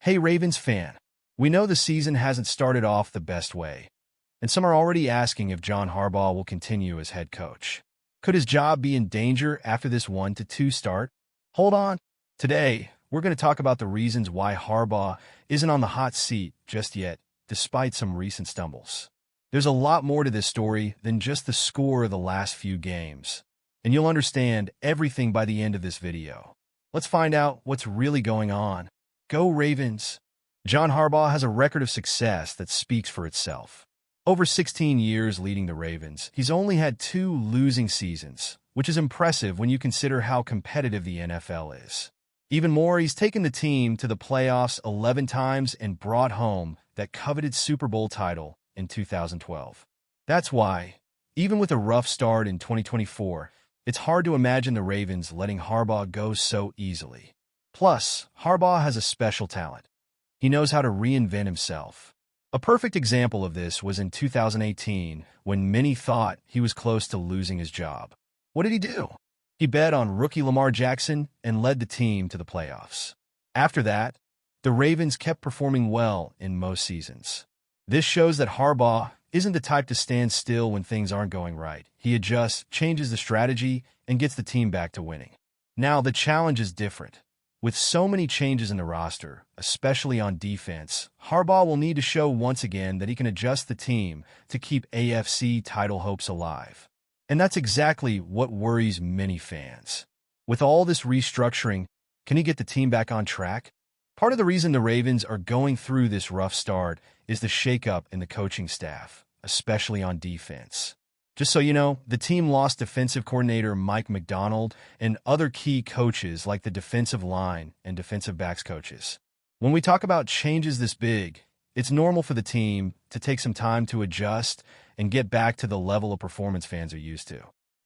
Hey Ravens fan, we know the season hasn't started off the best way, and some are already asking if John Harbaugh will continue as head coach. Could his job be in danger after this 1-2 start? Hold on. Today, we're going to talk about the reasons why Harbaugh isn't on the hot seat just yet, despite some recent stumbles. There's a lot more to this story than just the score of the last few games, and you'll understand everything by the end of this video. Let's find out what's really going on. Go Ravens! John Harbaugh has a record of success that speaks for itself. Over 16 years leading the Ravens, he's only had 2 losing seasons, which is impressive when you consider how competitive the NFL is. Even more, he's taken the team to the playoffs 11 times and brought home that coveted Super Bowl title in 2012. That's why, even with a rough start in 2024, it's hard to imagine the Ravens letting Harbaugh go so easily. Plus, Harbaugh has a special talent. He knows how to reinvent himself. A perfect example of this was in 2018, when many thought he was close to losing his job. What did he do? He bet on rookie Lamar Jackson and led the team to the playoffs. After that, the Ravens kept performing well in most seasons. This shows that Harbaugh isn't the type to stand still when things aren't going right. He adjusts, changes the strategy, and gets the team back to winning. Now, the challenge is different. With so many changes in the roster, especially on defense, Harbaugh will need to show once again that he can adjust the team to keep AFC title hopes alive. And that's exactly what worries many fans. With all this restructuring, can he get the team back on track? Part of the reason the Ravens are going through this rough start is the shakeup in the coaching staff, especially on defense. Just so you know, the team lost defensive coordinator Mike Macdonald and other key coaches like the defensive line and defensive backs coaches. When we talk about changes this big, it's normal for the team to take some time to adjust and get back to the level of performance fans are used to.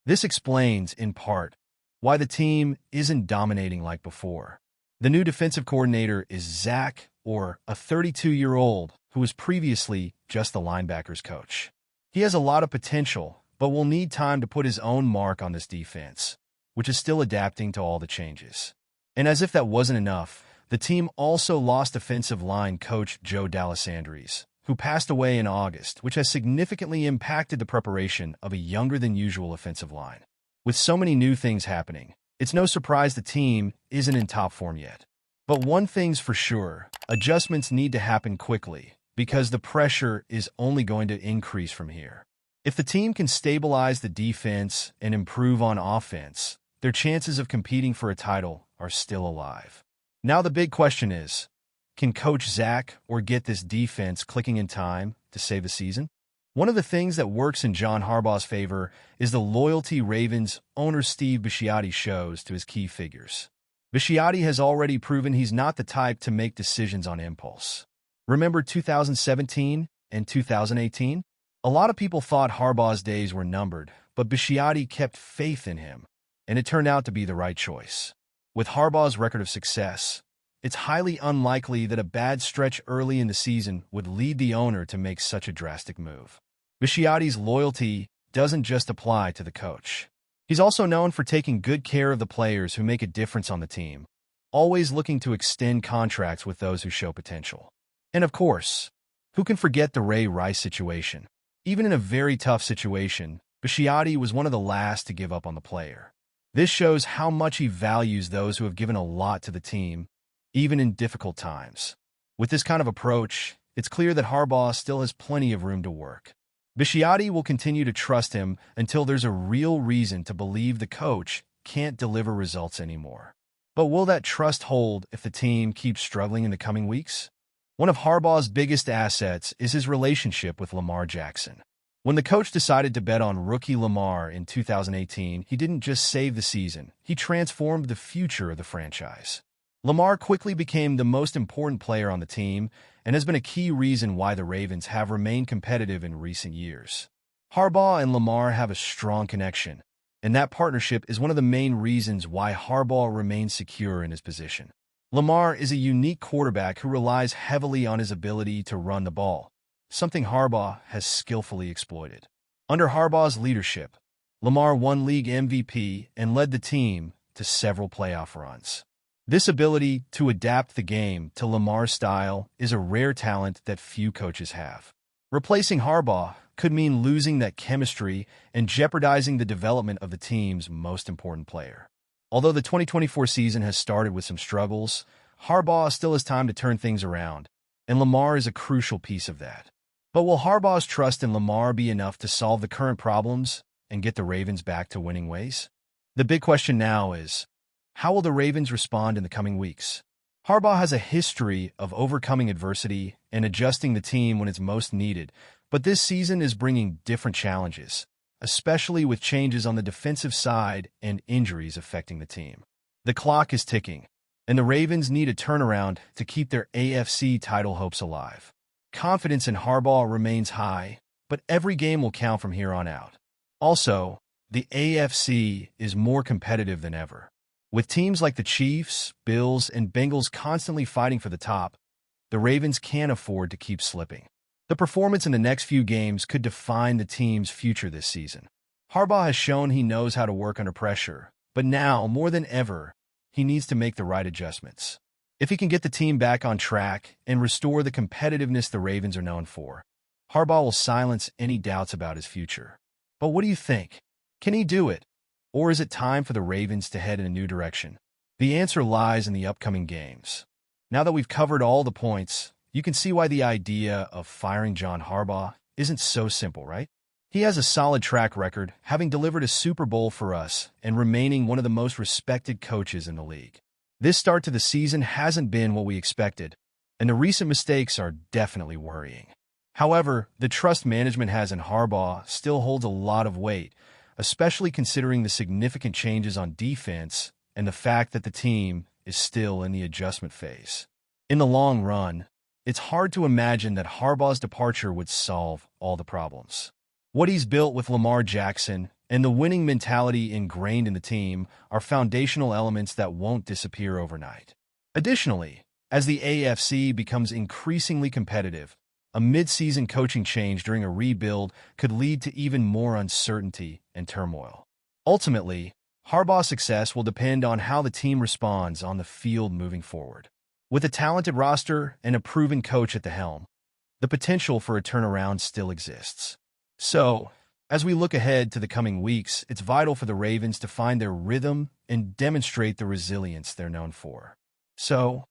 This explains, in part, why the team isn't dominating like before. The new defensive coordinator is Zach, or a 32-year-old who was previously just the linebackers coach. He has a lot of potential, but will need time to put his own mark on this defense, which is still adapting to all the changes. And as if that wasn't enough, the team also lost offensive line coach Joe Dallasandres, who passed away in August, which has significantly impacted the preparation of a younger-than-usual offensive line. With so many new things happening, it's no surprise the team isn't in top form yet. But one thing's for sure, adjustments need to happen quickly, because the pressure is only going to increase from here. If the team can stabilize the defense and improve on offense, their chances of competing for a title are still alive. Now the big question is, can Coach Zach or get this defense clicking in time to save the season? One of the things that works in John Harbaugh's favor is the loyalty Ravens owner Steve Bisciotti shows to his key figures. Bisciotti has already proven he's not the type to make decisions on impulse. Remember 2017 and 2018? A lot of people thought Harbaugh's days were numbered, but Bisciotti kept faith in him, and it turned out to be the right choice. With Harbaugh's record of success, it's highly unlikely that a bad stretch early in the season would lead the owner to make such a drastic move. Bisciotti's loyalty doesn't just apply to the coach. He's also known for taking good care of the players who make a difference on the team, always looking to extend contracts with those who show potential. And of course, who can forget the Ray Rice situation? Even in a very tough situation, Bisciotti was one of the last to give up on the player. This shows how much he values those who have given a lot to the team, even in difficult times. With this kind of approach, it's clear that Harbaugh still has plenty of room to work. Bisciotti will continue to trust him until there's a real reason to believe the coach can't deliver results anymore. But will that trust hold if the team keeps struggling in the coming weeks? One of Harbaugh's biggest assets is his relationship with Lamar Jackson. When the coach decided to bet on rookie Lamar in 2018, he didn't just save the season, he transformed the future of the franchise. Lamar quickly became the most important player on the team and has been a key reason why the Ravens have remained competitive in recent years. Harbaugh and Lamar have a strong connection, and that partnership is one of the main reasons why Harbaugh remains secure in his position. Lamar is a unique quarterback who relies heavily on his ability to run the ball, something Harbaugh has skillfully exploited. Under Harbaugh's leadership, Lamar won league MVP and led the team to several playoff runs. This ability to adapt the game to Lamar's style is a rare talent that few coaches have. Replacing Harbaugh could mean losing that chemistry and jeopardizing the development of the team's most important player. Although the 2024 season has started with some struggles, Harbaugh still has time to turn things around, and Lamar is a crucial piece of that. But will Harbaugh's trust in Lamar be enough to solve the current problems and get the Ravens back to winning ways? The big question now is, how will the Ravens respond in the coming weeks? Harbaugh has a history of overcoming adversity and adjusting the team when it's most needed, but this season is bringing different challenges, especially with changes on the defensive side and injuries affecting the team. The clock is ticking, and the Ravens need a turnaround to keep their AFC title hopes alive. Confidence in Harbaugh remains high, but every game will count from here on out. Also, the AFC is more competitive than ever. With teams like the Chiefs, Bills, and Bengals constantly fighting for the top, the Ravens can't afford to keep slipping. The performance in the next few games could define the team's future this season. Harbaugh has shown he knows how to work under pressure, but now, more than ever, he needs to make the right adjustments. If he can get the team back on track and restore the competitiveness the Ravens are known for, Harbaugh will silence any doubts about his future. But what do you think? Can he do it? Or is it time for the Ravens to head in a new direction? The answer lies in the upcoming games. Now that we've covered all the points, you can see why the idea of firing John Harbaugh isn't so simple, right? He has a solid track record, having delivered a Super Bowl for us and remaining one of the most respected coaches in the league. This start to the season hasn't been what we expected, and the recent mistakes are definitely worrying. However, the trust management has in Harbaugh still holds a lot of weight, especially considering the significant changes on defense and the fact that the team is still in the adjustment phase. In the long run, it's hard to imagine that Harbaugh's departure would solve all the problems. What he's built with Lamar Jackson and the winning mentality ingrained in the team are foundational elements that won't disappear overnight. Additionally, as the AFC becomes increasingly competitive, a mid-season coaching change during a rebuild could lead to even more uncertainty and turmoil. Ultimately, Harbaugh's success will depend on how the team responds on the field moving forward. With a talented roster and a proven coach at the helm, the potential for a turnaround still exists. So, as we look ahead to the coming weeks, it's vital for the Ravens to find their rhythm and demonstrate the resilience they're known for. So,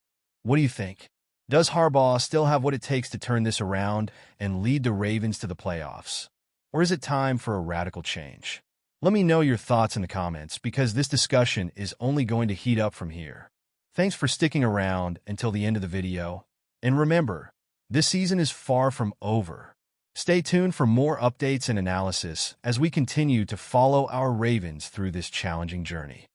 what do you think? Does Harbaugh still have what it takes to turn this around and lead the Ravens to the playoffs? Or is it time for a radical change? Let me know your thoughts in the comments, because this discussion is only going to heat up from here. Thanks for sticking around until the end of the video. And remember, this season is far from over. Stay tuned for more updates and analysis as we continue to follow our Ravens through this challenging journey.